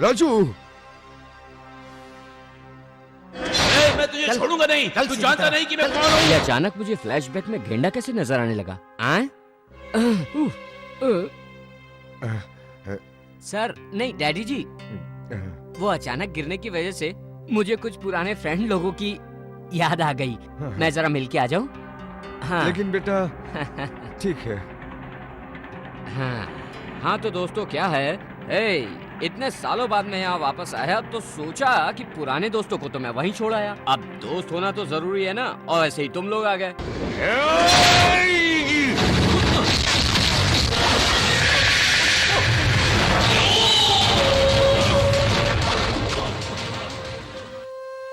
राजू, मैं तुझे छोड़ूंगा नहीं। तू जानता नहीं कि मैं कौन हूँ। ये अचानक मुझे फ्लैशबैक में गेंडा कैसे नजर आने लगा? आए? सर नहीं डैडी जी, वो अचानक गिरने की वजह से मुझे कुछ पुराने फ्रेंड लोगों की याद आ गई। मैं जरा मिल के आ जाऊं? हाँ। लेकिन बेटा ठीक है। हाँ तो दोस्तों क्या है, इतने सालों बाद मैं यहाँ वापस आया तो सोचा कि पुराने दोस्तों को तो मैं वहीं छोड़ आया, अब दोस्त होना तो जरूरी है ना, और ऐसे ही तुम लोग आ गए।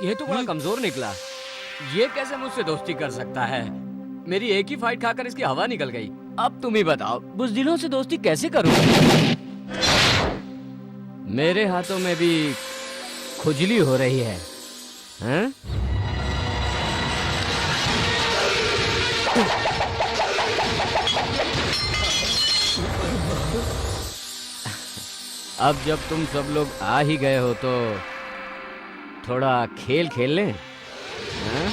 ये तो बड़ा कमजोर निकला। ये कैसे मुझसे दोस्ती कर सकता है? मेरी एक ही फाइट खाकर इसकी हवा निकल गई। अब तुम ही बताओ, बुज़दिलों से दोस्ती कैसे करूं? मेरे हाथों में भी खुजली हो रही है, हैं? अब जब तुम सब लोग आ ही गए हो तो थोड़ा खेल खेल लें, हैं?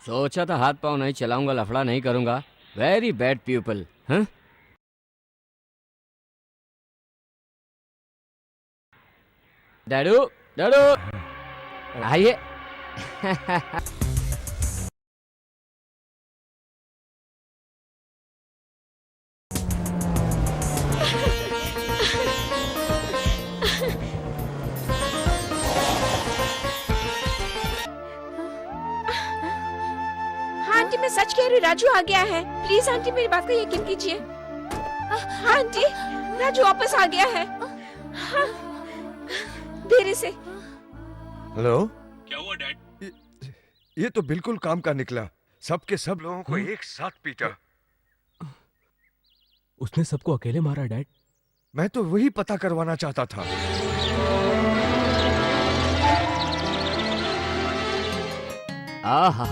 सोचा था हाथ पांव नहीं चलाऊंगा, लफड़ा नहीं करूंगा। Very bad people. हाँ डैडू, डैडू आइए। सच कह रही हूँ, राजू आ गया है। प्लीज आंटी मेरी बात का यकीन कीजिए। हाँ आंटी, राजू वापस आ गया है। हाँ, धीरे से। हेलो, क्या हुआ डैड? ये तो बिल्कुल काम का निकला। सबके सब लोगों को एक साथ पीटा। उसने सबको अकेले मारा डैड? मैं तो वही पता करवाना चाहता था। आहा,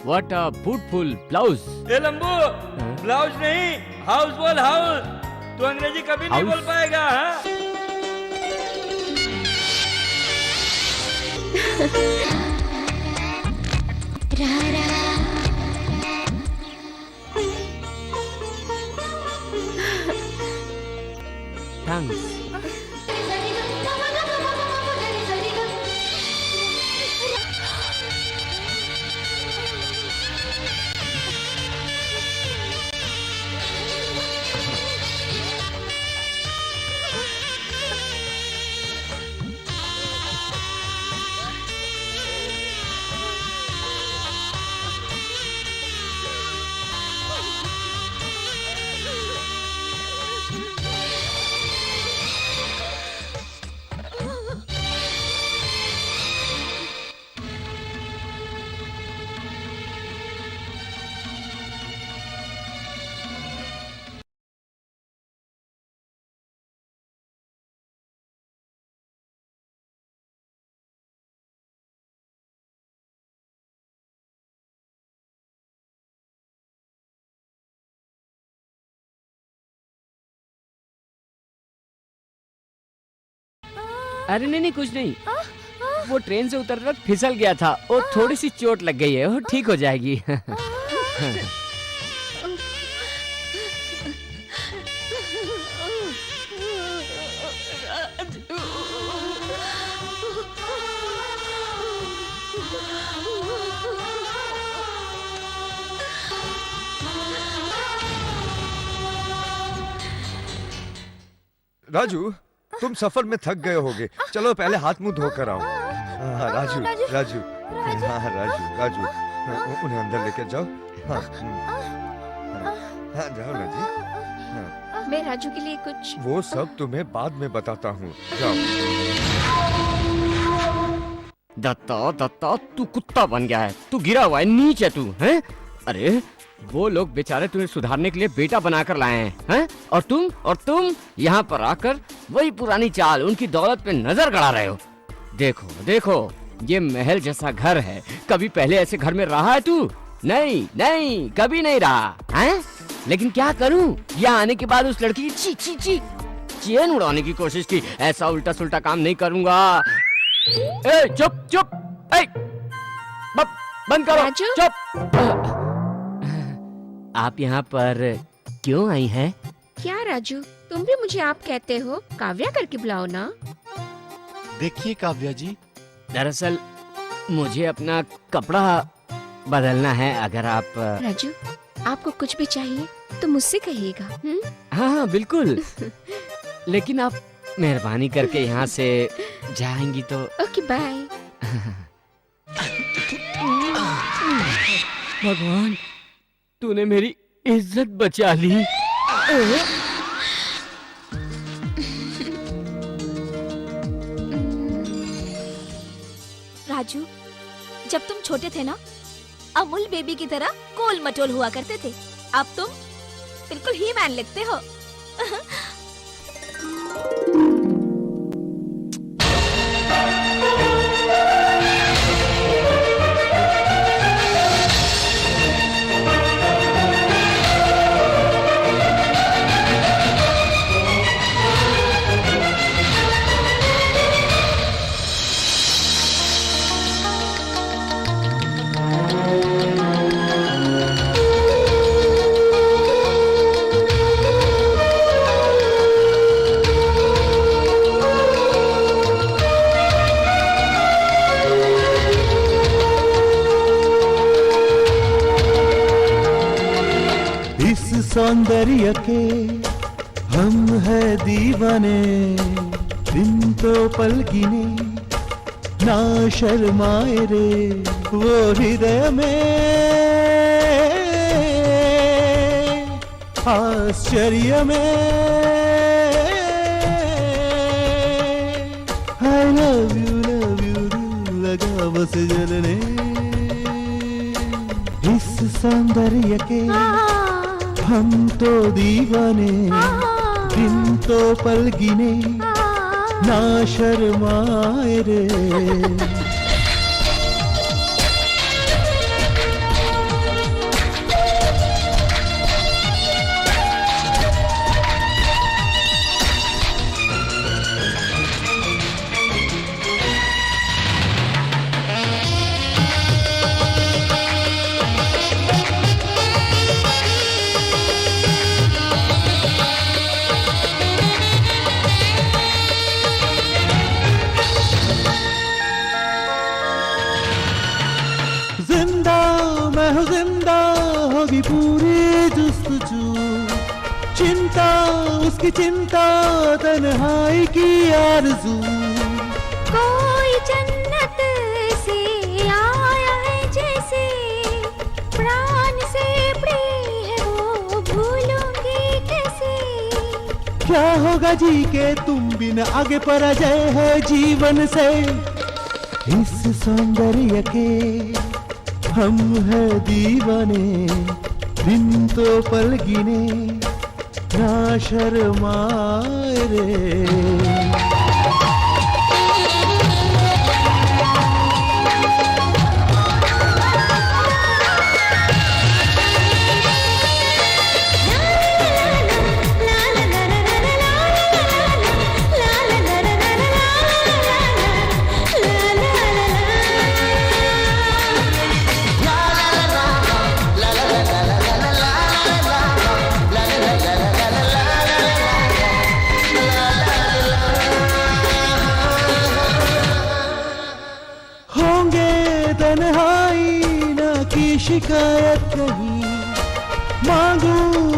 what a beautiful blouse. A Lambu, blouse नहीं, हाउस बोल हाउस। तू अंग्रेजी कभी नहीं House? बोल पाएगा, हाँ? Thanks. अरे नहीं कुछ नहीं, वो ट्रेन से उतर वक्त फिसल गया था। वो थोड़ी सी चोट लग गई है, वो ठीक हो जाएगी। राजू, तुम सफर में थक गए होगे। चलो पहले हाथ मुंह धोकर आओ। हाँ, राजू राजू, हाँ राजू, हाँ, उन्हें अंदर लेकर जाओ। हाँ, हाँ जाओ ना जी। हाँ, मैं राजू के लिए कुछ। वो सब तुम्हें बाद में बताता हूँ। जाओ। दत्ता, तू कुत्ता बन गया है। तू गिरा हुआ है, नीच है तू, हैं? अरे वो लोग बेचारे तुम्हें सुधारने के लिए बेटा बनाकर लाए हैं, और तुम यहाँ पर आकर वही पुरानी चाल, उनकी दौलत पे नजर गड़ा रहे हो। देखो, ये महल जैसा घर है। कभी पहले ऐसे घर में रहा है तू? नहीं, कभी नहीं रहा, हैं? लेकिन क्या करूं? यहाँ आने के बाद उस लड़की की ची चैन उड़ाने की कोशिश की। ऐसा उल्टा सुल्टा काम नहीं करूंगा। ए, चुप, बंद करो, राजू? चुप। आप यहाँ पर क्यों आई हैं? क्या राजू, तुम भी मुझे आप कहते हो? काव्या करके बुलाओ ना। देखिए काव्या जी, दरअसल मुझे अपना कपड़ा बदलना है। अगर आप राजू, आपको कुछ भी चाहिए तो मुझसे कहिएगा। हाँ बिल्कुल। लेकिन आप मेहरबानी करके यहाँ से जाएंगी तो। Okay bye. भगवान, तूने मेरी इज्जत बचा ली। राजू, जब तुम छोटे थे ना, अमूल बेबी की तरह गोल मटोल हुआ करते थे। अब तुम बिल्कुल ही मैन लगते हो। सौंदर्य के हम है दीवाने, दिन तो पल गिने ना शर्माए रे वो हृदय में आश्चर्य में I love you दिल लगा बस जलने इस सौंदर्य के हम तो दीवाने दिन तो पल गिने ना शर्माए रे जिंदा होगी पूरी जुस्तजू चिंता उसकी चिंता तन्हाई की आरज़ू कोई जन्नत से आया है जैसे प्राण से प्रिय है वो भूलूंगी कैसे क्या होगा जी के तुम बिन आगे पराजय है जीवन से इस सौंदर्य के हम है दीवाने दिन तो पल गिने ना शर्माए रे तन्हाई ना की शिकायत कहीं मांगू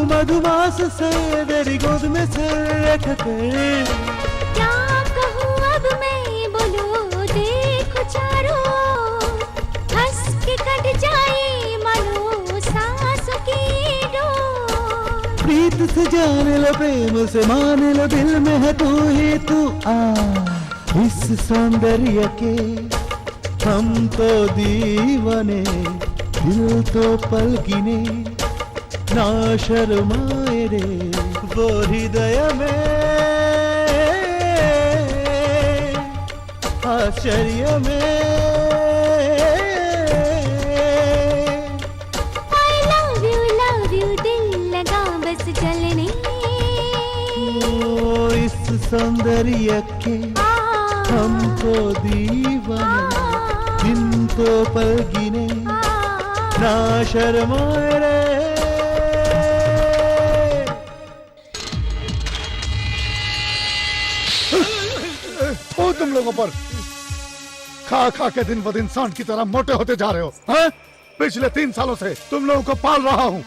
मधुमास से तेरी गोद में सर रख कर क्या कहूँ अब मैं बोलो देखो चारों हंस के कट जाए मानो सांसों की डोर प्रीत से जाने लो प्रेम से मान लो दिल में है तू ही तू आ इस सौंदर्य के हम तो दीवाने दिल तो पल गिने ना शर्माए रे वो हृदय में आश्चर्य में I love you दिल लगा बस जलने ओ इस सौंदर्य के हम तो दीवाने दिन तो पल गिने ना शर्माए रे ओ तुम लोगों पर खा खा के दिन ब दिन सांड की तरह मोटे होते जा रहे हो हैं? पिछले 3 सालों से तुम लोगों को पाल रहा हूँ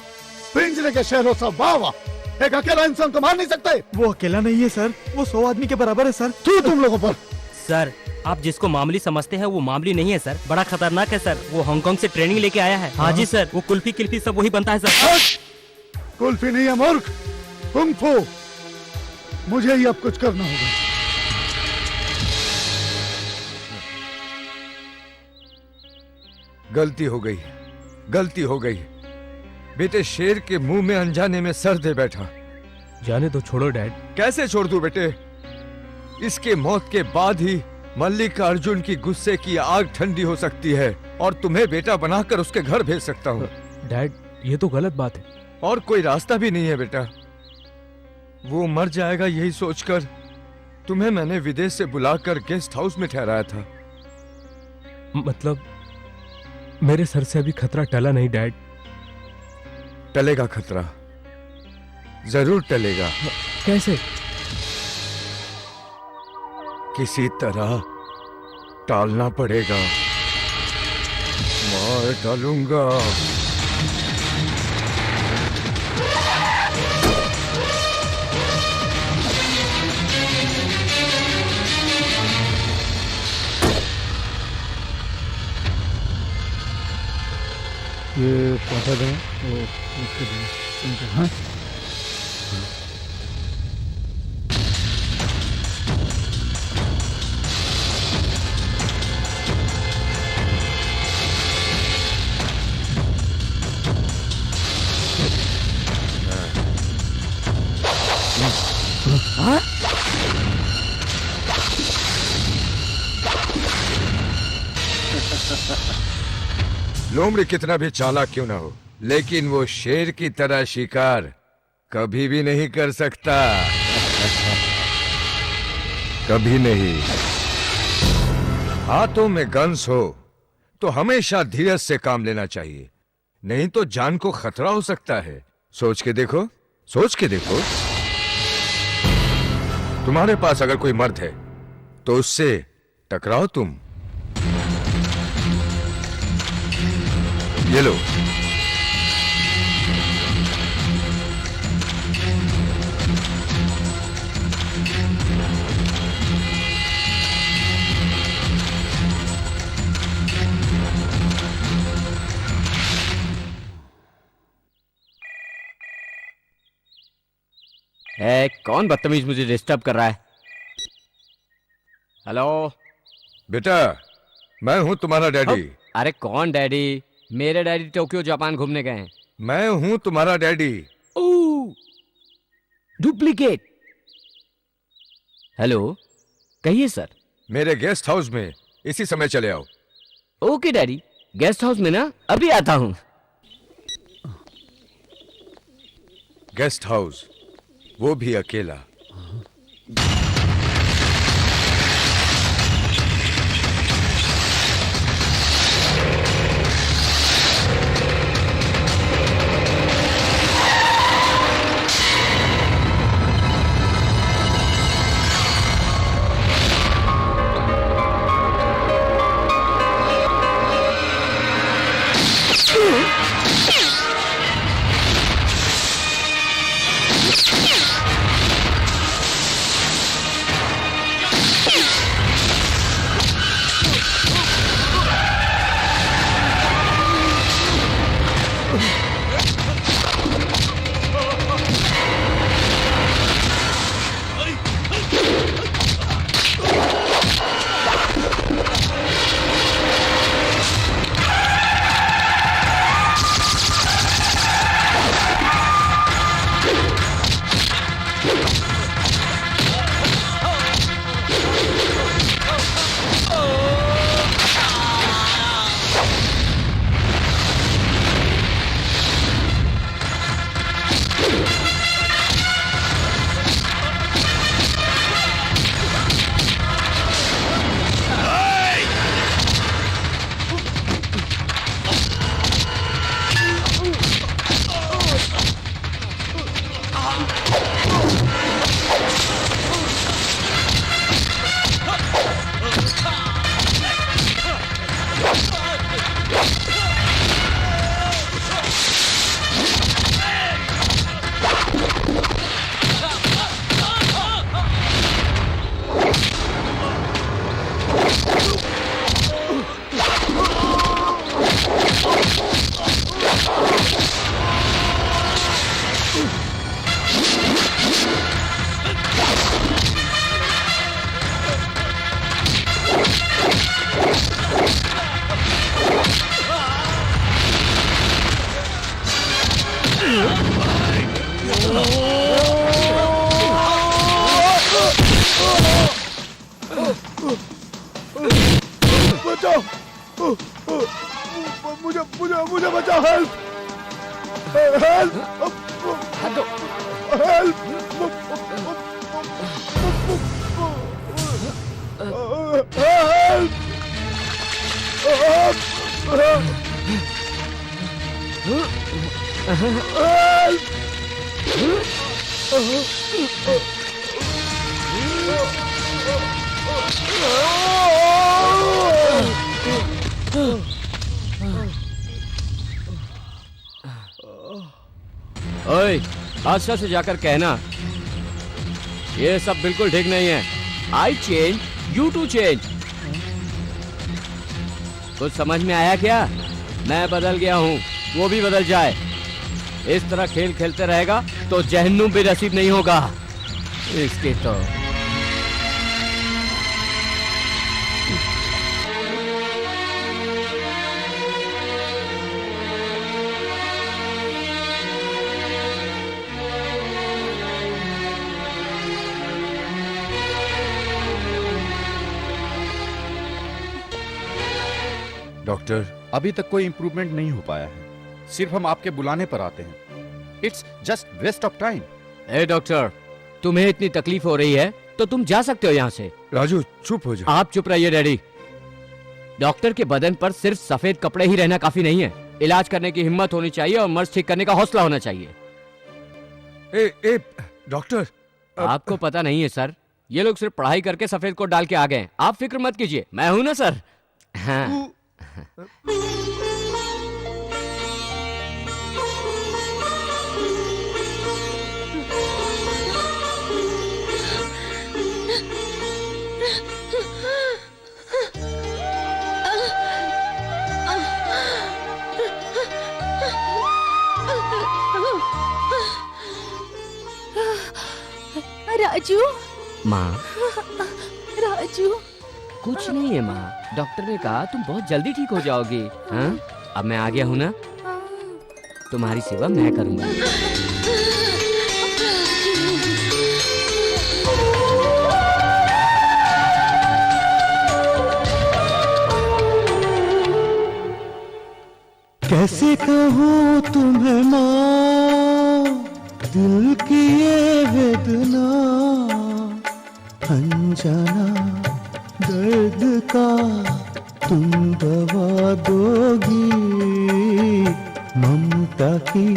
पिंजरे के शहरों सब वाह वाह एक अकेला इंसान को मार नहीं सकते वो अकेला नहीं है सर, वो 100 आदमी के बराबर है सर। तुम लोगों पर सर आप जिसको मामूली समझते हैं वो मामूली नहीं है सर, बड़ा खतरनाक है सर। वो हांगकांग से ट्रेनिंग लेके आया है। हाँ जी सर, वो कुल्फी किल्फी सब वही बनता है सर। कुल्फी नहीं है मूर्ख, कुंग फू। मुझे ही अब कुछ करना होगा। गलती हो गई, गलती हो गई। बेटे शेर के मुंह में अनजाने में सर दे बैठा। जाने तो छोड़ो डैड। कैसे छोड़ दूं बेटे? इसके मौत के बाद ही मल्लिकार्जुन की गुस्से की आग ठंडी हो सकती है और तुम्हें बेटा बनाकर उसके घर भेज सकता हूँ। डैड ये तो गलत बात है। और कोई रास्ता भी नहीं है बेटा। वो मर जाएगा यही सोचकर तुम्हें मैंने विदेश से बुलाकर गेस्ट हाउस में ठहराया था। मतलब मेरे सर से अभी खतरा टला नहीं डैड। टलेगा खतरा, जरूर टलेगा। कैसे? किसी तरह टालना पड़ेगा। मार डालूंगा। ये पता है वो उसके हाँ लोमड़ी कितना भी चालाक क्यों ना हो, लेकिन वो शेर की तरह शिकार कभी भी नहीं कर सकता। कभी नहीं। हाथों में गन्स हो तो हमेशा धीरज से काम लेना चाहिए, नहीं तो जान को खतरा हो सकता है। सोच के देखो, सोच के देखो। तुम्हारे पास अगर कोई मर्द है तो उससे टकराओ तुम। ये लो। कौन बदतमीज मुझे डिस्टर्ब कर रहा है? हेलो बेटा, मैं हूं तुम्हारा डैडी। अरे कौन डैडी? मेरे डैडी टोक्यो जापान घूमने गए हैं। मैं हूं तुम्हारा डैडी। डुप्लीकेट। हेलो, कहिए सर। मेरे गेस्ट हाउस में इसी समय चले आओ। ओके डैडी, गेस्ट हाउस में ना अभी आता हूँ। गेस्ट हाउस, वो भी अकेला। बचाओ, मुझे मुझे मुझे बचाओ। हेल्प हेल्प ओए, बादशाह से जाकर कहना ये सब बिल्कुल ठीक नहीं है। I change, you to change. कुछ समझ में आया क्या? मैं बदल गया हूँ, वो भी बदल जाए। इस तरह खेल खेलते रहेगा तो जहन्नुम भी नसीब नहीं होगा इसके तो। डॉक्टर, अभी तक कोई इम्प्रूवमेंट नहीं हो पाया है, सिर्फ हम आपके बुलाने पर आते हैं। It's just waste of time. ए डॉक्टर, तुम्हें इतनी तकलीफ हो रही है तो तुम जा सकते हो यहाँ से। राजू चुप हो जा। आप चुप रहिए डैडी। डॉक्टर के बदन पर सिर्फ सफेद कपड़े ही रहना काफी नहीं है। इलाज करने की हिम्मत होनी चाहिए और मर्ज ठीक करने का हौसला होना चाहिए। ए डॉक्टर, आपको पता नहीं है सर, ये लोग सिर्फ पढ़ाई करके सफेद कोट डाल के आ गए हैं। आप फिक्र मत कीजिए, मैं हूं ना सर। हाँ। राजू, माँ, राजू, कुछ नहीं है माँ। डॉक्टर ने कहा तुम बहुत जल्दी ठीक हो जाओगी। हाँ, अब मैं आ गया हूँ ना, तुम्हारी सेवा मैं करूँगा। कैसे कहूँ तुम्हें माँ, दिल की ये वेदना, अनजाना दर्द का तुम दवा दोगी, ममता की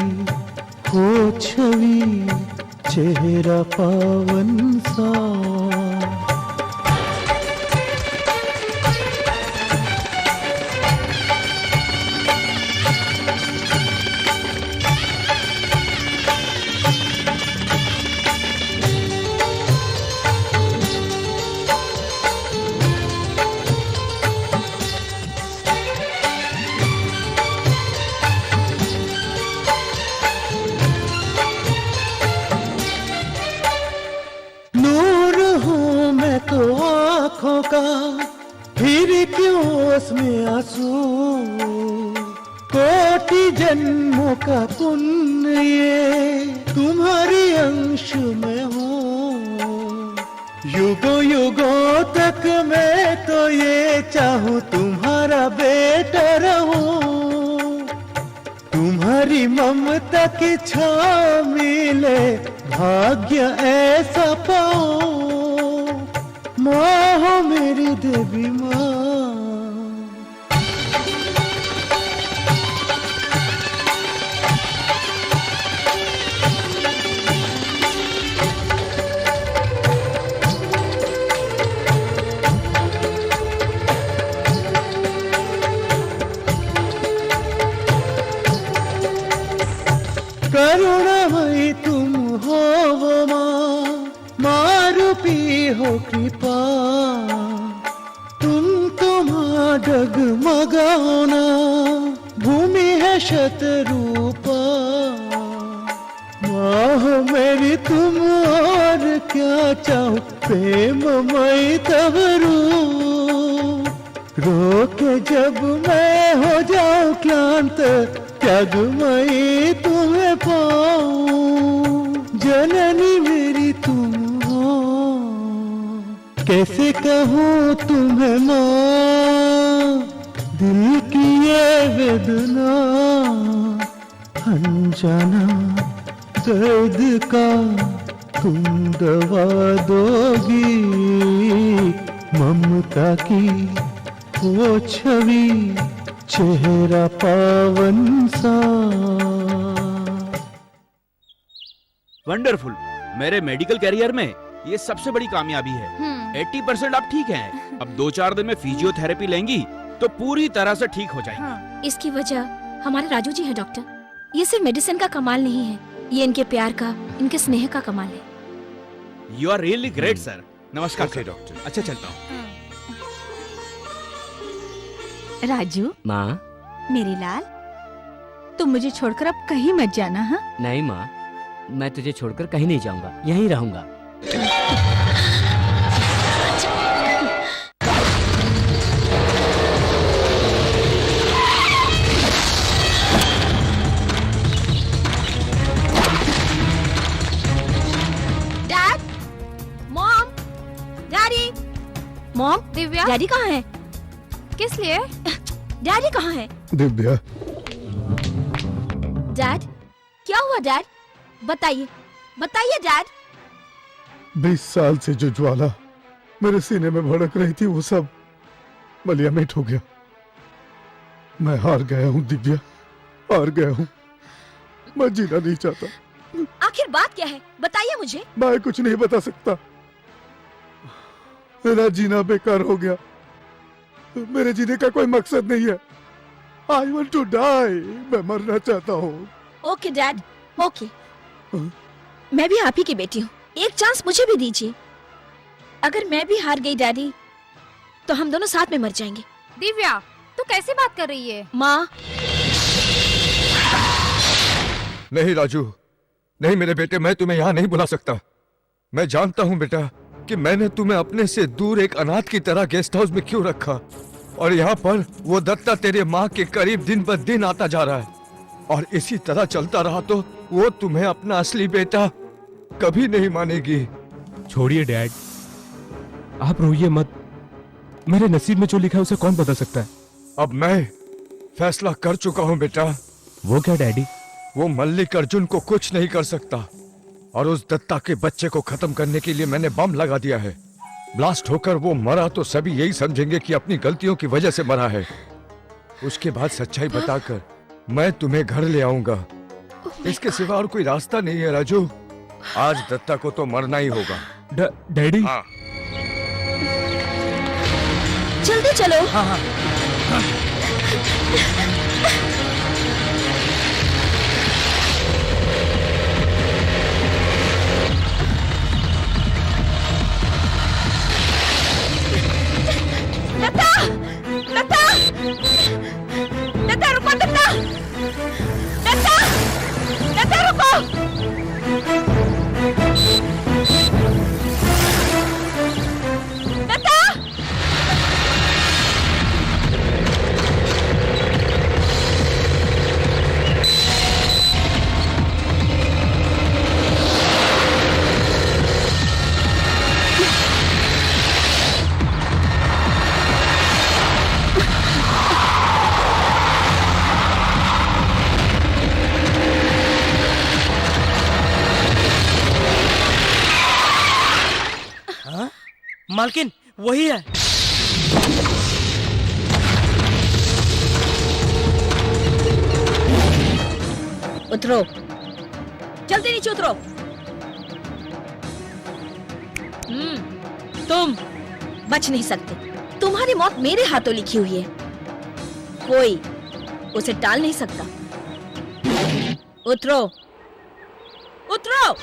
हो छवि, चेहरा पावन सा। फिर क्यों उसमें आंसू, कोटि जन्मों का पुण्य ये तुम्हारी अंश में हो। युगों युगों तक मैं तो ये चाहूं तुम्हारा बेटा रहूं, तुम्हारी ममता की छाँव मिले, भाग्य ऐसा पाऊं। माँ हो मेरी देवी माँ। करुणामयी तुम हो वो माँ, मारूपी हो कृपा, तुम तो माँ डगमगाओ ना, भूमि है शतरूपा। माँ हो मेरी तुम और क्या चाहूं, प्रेममयी तब रोके जब मैं हो जाऊं क्लांत, त्यागमयी तुम्हें पाऊं, जननी मेरी तुम हो। कैसे कहूँ तुम्हें माँ, दिल की ये वेदना, अनजाना दर्द का तुम दवा दोगी, ममता की वो छवि, चेहरा पावन सा। वंडरफुल। मेरे मेडिकल कैरियर में ये सबसे बड़ी कामयाबी है। 80% आप ठीक हैं। अब 2-4 दिन में फिजियोथेरेपी लेंगी तो पूरी तरह से ठीक हो जाएंगी। इसकी वजह हमारे राजू जी हैं डॉक्टर। ये सिर्फ मेडिसिन का कमाल नहीं है, ये इनके प्यार का, इनके स्नेह का कमाल है। You are really great sir. नमस्कार ओके डॉक्टर। अच्छा चलता हूँ। राजू, माँ, मेरी लाल, तुम मुझे छोड़कर अब कहीं मत जाना। हाँ, नहीं माँ, मैं तुझे छोड़कर कहीं नहीं जाऊंगा, यहीं रहूंगा। Dad, mom, daddy, mom, Divya, daddy कहाँ हैं? किस लिए? डैडी कहाँ है? दिव्या, डैड, क्या हुआ डैड? बताइए, बताइए डैड। 20 साल से जो ज्वाला मेरे सीने में भड़क रही थी वो सब मलियामेट हो गया। मैं हार गया हूँ दिव्या, हार गया हूँ। मैं जीना नहीं चाहता। आखिर बात क्या है? बताइए मुझे। मैं कुछ नहीं बता सकता। मेरा जीना बेकार हो गया। मेरे जीने का कोई मकसद नहीं है। I want to die। मैं मरना चाहता हूँ। Okay dad, okay. मैं भी आप ही की बेटी हूँ, एक चांस मुझे भी दीजिए। अगर मैं भी हार गई डैडी, तो हम दोनों साथ में मर जाएंगे। दिव्या, तू कैसे बात कर रही है? माँ। नहीं राजू, नहीं मेरे बेटे, मैं तुम्हें यहाँ नहीं बुला सकता। मैं जानता हूँ बेटा कि मैंने तुम्हें अपने से दूर एक अनाथ की तरह गेस्ट हाउस में क्यों रखा, और यहाँ पर वो दत्ता तेरे माँ के करीब दिन ब दिन आता जा रहा है, और इसी तरह चलता रहा तो वो तुम्हें अपना असली बेटा कभी नहीं मानेगी। छोड़िए डैड, आप रोइए मत। मेरे नसीब में जो लिखा है उसे कौन बदल सकता है? अब मैं फैसला कर चुका हूँ बेटा। वो क्या डैडी? वो मल्लिक अर्जुन को कुछ नहीं कर सकता, और उस दत्ता के बच्चे को खत्म करने के लिए मैंने बम लगा दिया है। ब्लास्ट होकर वो मरा तो सभी यही समझेंगे कि अपनी गलतियों की वजह से मरा है। उसके बाद सच्चाई बताकर मैं तुम्हें घर ले आऊंगा। इसके सिवा और कोई रास्ता नहीं है राजू। आज दत्ता को तो मरना ही होगा। डैडी? हाँ। जल्दी चलो। हाँ हाँ। दत्ता! दत्ता! दत्ता रुको दत्ता! दत्ता! दत्ता रुको! दत्ता! मालकिन, वही है। उतरो, जल्दी नीचे उतरो। तुम बच नहीं सकते। तुम्हारी मौत मेरे हाथों लिखी हुई है, कोई उसे टाल नहीं सकता। उतरो, उतरो।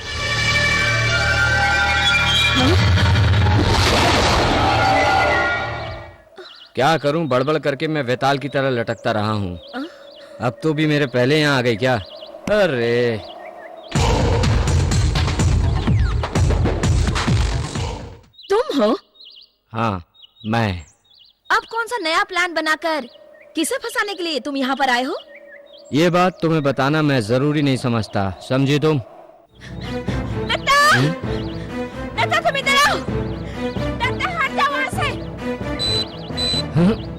क्या करूं, बड़बड़ करके मैं वेताल की तरह लटकता रहा हूं। अब तो भी मेरे पहले यहाँ आ गई क्या? अरे तुम हो? हाँ, मैं। अब कौन सा नया प्लान बनाकर किसे फंसाने के लिए तुम यहाँ पर आए हो? ये बात तुम्हें बताना मैं जरूरी नहीं समझता, समझी तुम? दत्ता! दत्ता तुम इधर आओ! दत्ता हट जाओ वहाँ से! हाँ?